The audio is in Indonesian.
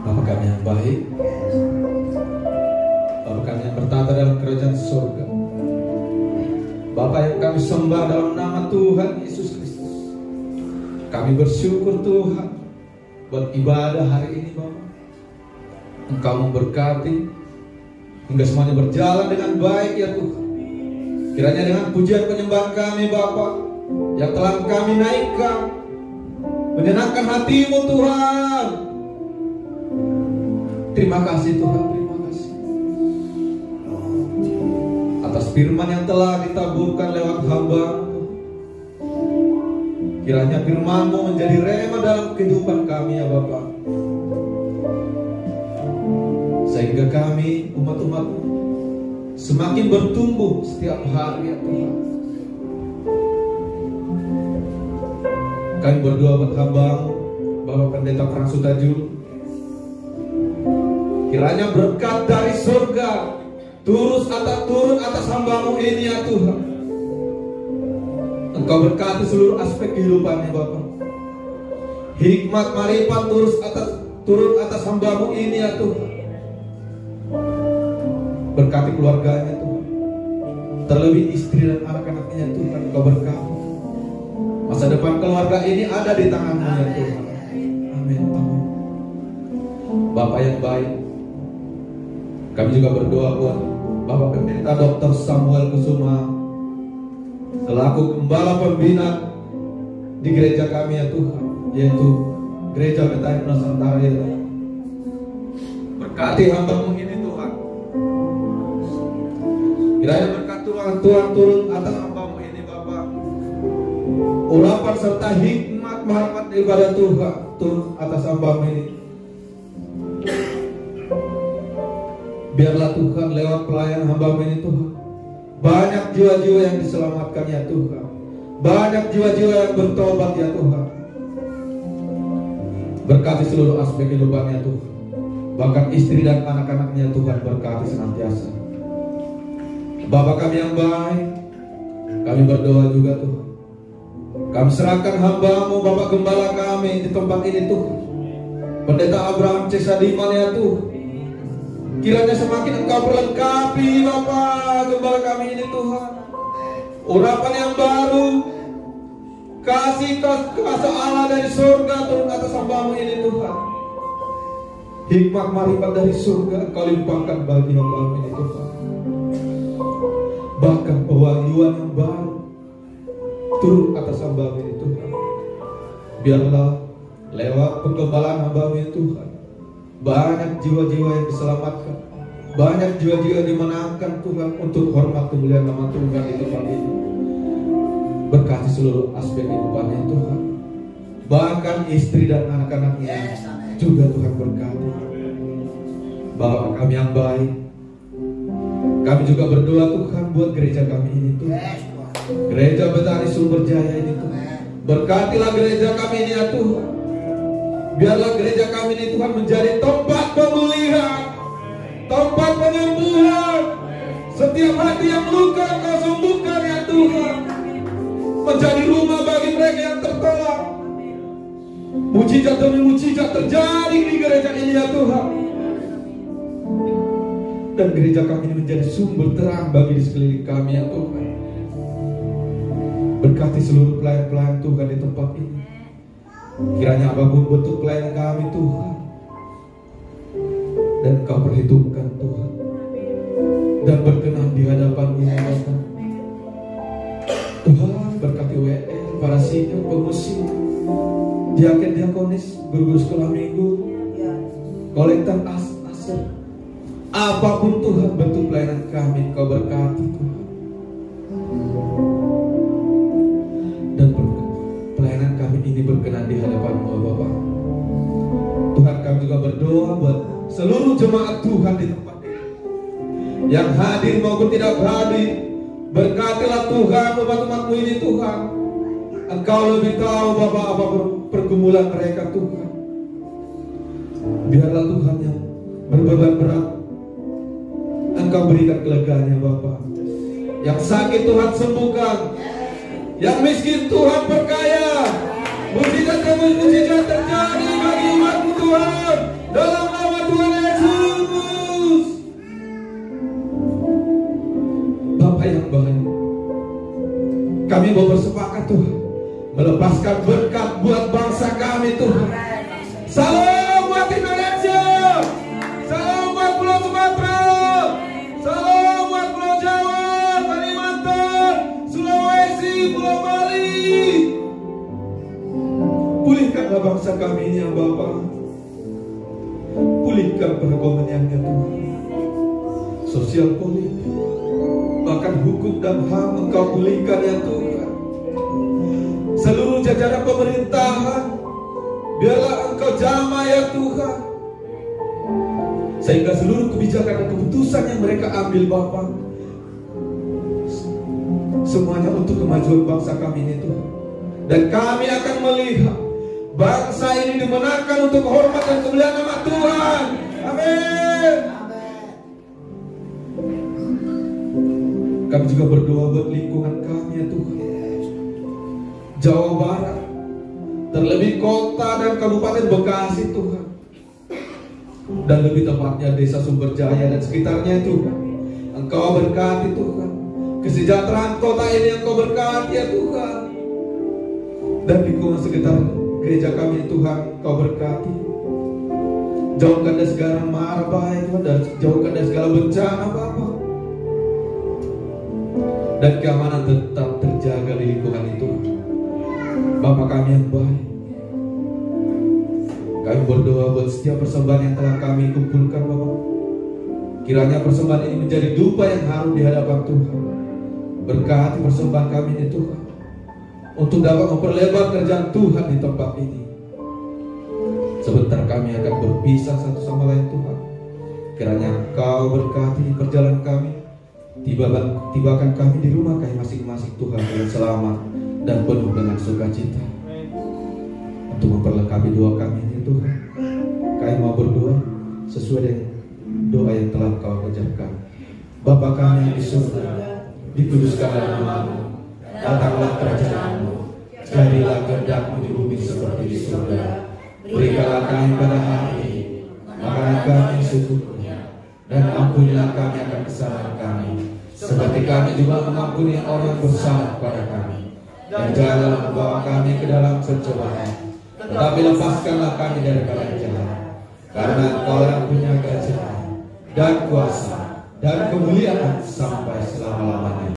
Bapa kami yang baik, Bapa kami yang bertata dalam kerajaan surga, Bapa yang kami sembah dalam nama Tuhan Yesus Kristus. Kami bersyukur Tuhan buat ibadah hari ini Bapa. Engkau memberkati hingga semuanya berjalan dengan baik ya Tuhan. Kiranya dengan pujian penyembahan kami Bapa yang telah kami naikkan, menyenangkan hati-Mu Tuhan. Terima kasih Tuhan, terima kasih atas firman yang telah ditaburkan lewat hamba-Mu. Kiranya firman-Mu menjadi rema dalam kehidupan kami ya Bapa, sehingga kami umat-umat-Mu semakin bertumbuh setiap hari ya Tuhan. Kami berdoa buat hamba-Mu Bapak Pendeta Frans Sutajul. Kiranya berkat dari surga turun atas hamba-Mu ini ya Tuhan. Engkau berkati seluruh aspek kehidupannya Bapak. Hikmat marifat turun atas hamba-Mu ini ya Tuhan. Berkati keluarganya Tuhan, terlebih istri dan anak-anaknya Tuhan. Engkau berkati masa depan keluarga ini ada di tangan-Mu ya Tuhan. Amin, amin. Bapak yang baik, kami juga berdoa buat Bapak Pendeta Dr. Samuel Kusuma selaku Gembala Pembina di gereja kami ya Tuhan, yaitu Gereja Betani Nusantara ya Tuhan. Berkati hamba-Mu ini Tuhan. Kiranya berkat Tuhan turun atas hamba-Mu ini Bapak. Urapan serta hikmat marifat ibadah Tuhan turun atas hamba-Mu ini. Biarlah Tuhan lewat pelayanan hamba-Mu ini Tuhan, banyak jiwa-jiwa yang diselamatkan ya Tuhan. Banyak jiwa-jiwa yang bertobat ya Tuhan. Berkati seluruh aspek kehidupannya Tuhan. Bahkan istri dan anak-anaknya Tuhan berkati senantiasa. Bapa kami yang baik, kami berdoa juga Tuhan. Kami serahkan hamba-Mu Bapak Gembala kami di tempat ini Tuhan, Pendeta Abraham C. Sadiman ya Tuhan. Kiranya semakin Engkau perlengkapi Bapak Gembala kami ini Tuhan. Urapan yang baru, kasih kuasa Allah dari surga turun atas hamba-Mu ini Tuhan. Hikmat marifat dari surga Engkau limpahkan bagi hamba-Mu ini Tuhan. Bahkan pewahyuan yang baru turun atas hamba-Mu ini Tuhan. Biarlah lewat penggembalaan hamba-Mu ini Tuhan, banyak jiwa-jiwa yang diselamatkan, banyak jiwa-jiwa yang dimenangkan Tuhan untuk hormat kemuliaan nama Tuhan di tempat ini. Berkati seluruh aspek kehidupannya Tuhan. Bahkan istri dan anak-anaknya juga Tuhan berkati. Bapak kami yang baik, kami juga berdoa Tuhan buat gereja kami ini Tuhan. Gereja Betani Sumber Jaya ini Tuhan. Berkatilah gereja kami ini ya Tuhan. Biarlah gereja kami ini Tuhan menjadi tempat pemulihan, tempat penyembuhan. Setiap hati yang luka Kau sembuhkan ya Tuhan. Menjadi rumah bagi mereka yang tertolak. Mujizat demi mujizat terjadi di gereja ini ya Tuhan. Dan gereja kami ini menjadi sumber terang bagi di sekeliling kami ya Tuhan. Berkati seluruh pelayan-pelayan Tuhan di tempat ini. Kiranya apapun bentuk pelayanan kami Tuhan, dan Kau perhitungkan Tuhan, dan berkenan di hadapan-Mu ya Bapa. Tuhan berkati WL, para senior, pengusir, diaken-diakonis, guru-guru sekolah minggu, kolektor aser. Apapun Tuhan bentuk pelayanan kami, Kau berkati Tuhan. Dan pelayanan kami ini berkenan di hadapan-Mu Bapa. Tuhan, kami juga berdoa buat seluruh jemaat Tuhan di tempat ini, yang hadir maupun tidak hadir. Berkatilah Tuhan umat-umat-Mu ini Tuhan. Engkau lebih tahu Bapa apa pergumulan mereka Tuhan. Biarlah Tuhan yang berbeban berat Engkau berikan kelegaannya Bapa. Yang sakit Tuhan sembuhkan, yang miskin Tuhan perkaya. Mujizat demi mujizat terjadi bagi umat-Mu Tuhan, dalam Lepaskan berkat buat bangsa kami Tuhan. Salam buat Indonesia. Salam buat Pulau Sumatera. Salam buat Pulau Jawa, Kalimantan, Sulawesi, Pulau Bali. Pulihkanlah bangsa kami ini ya Bapa. Pulihkan perekonomiannya Tuhan. Sosial politik, bahkan hukum dan HAM Engkau pulihkan ya Tuhan. Seluruh jajaran pemerintahan, biarlah Engkau jamah ya Tuhan, sehingga seluruh kebijakan dan keputusan yang mereka ambil Bapa, semuanya untuk kemajuan bangsa kami ini Tuhan. Dan kami akan melihat bangsa ini dimenangkan untuk hormat dan kemuliaan nama Tuhan. Amin. Kami juga berdoa buat lingkungan kami ya Tuhan. Jawa Barat, terlebih kota dan Kabupaten Bekasi Tuhan, dan lebih tepatnya Desa Sumberjaya dan sekitarnya Tuhan. Engkau berkati Tuhan. Kesejahteraan kota ini Engkau berkati ya Tuhan. Dan lingkungan sekitar gereja kami Tuhan Engkau berkati. Jauhkan dari segala mara bahaya Tuhan, dan jauhkan dari segala bencana Bapa. Dan keamanan tetap terjaga di lingkungan itu. Bapa kami yang baik, kami berdoa buat setiap persembahan yang telah kami kumpulkan Bapa. Kiranya persembahan ini menjadi dupa yang harum di hadapan Tuhan. Berkati persembahan kami ini Tuhan, untuk dapat memperlebar kerjaan Tuhan di tempat ini. Sebentar kami akan berpisah satu sama lain Tuhan. Kiranya Engkau berkati perjalanan kami. Tibakan kami di rumah kami masing-masing Tuhan dengan selamat dan penuh dengan sukacita. Untuk memperlengkapi doa kami ini Tuhan, kami mau berdoa sesuai dengan doa yang telah Kau kerjakan. Bapa kami yang di surga, dikuduskanlah nama-Mu, datanglah kerajaan-Mu, jadilah kehendak-Mu di bumi seperti di surga. Berikanlah kami pada hari ini makanan kami secukupnya, dan ampunilah kami akan kesalahan kami, seperti kami juga mengampuni orang yang bersalah kepada kami. Dan janganlah membawa kami ke dalam pencobaan, tetapi lepaskanlah kami daripada yang jahat. Karena Engkau yang punya kerajaan dan kuasa dan kemuliaan sampai selama-lamanya.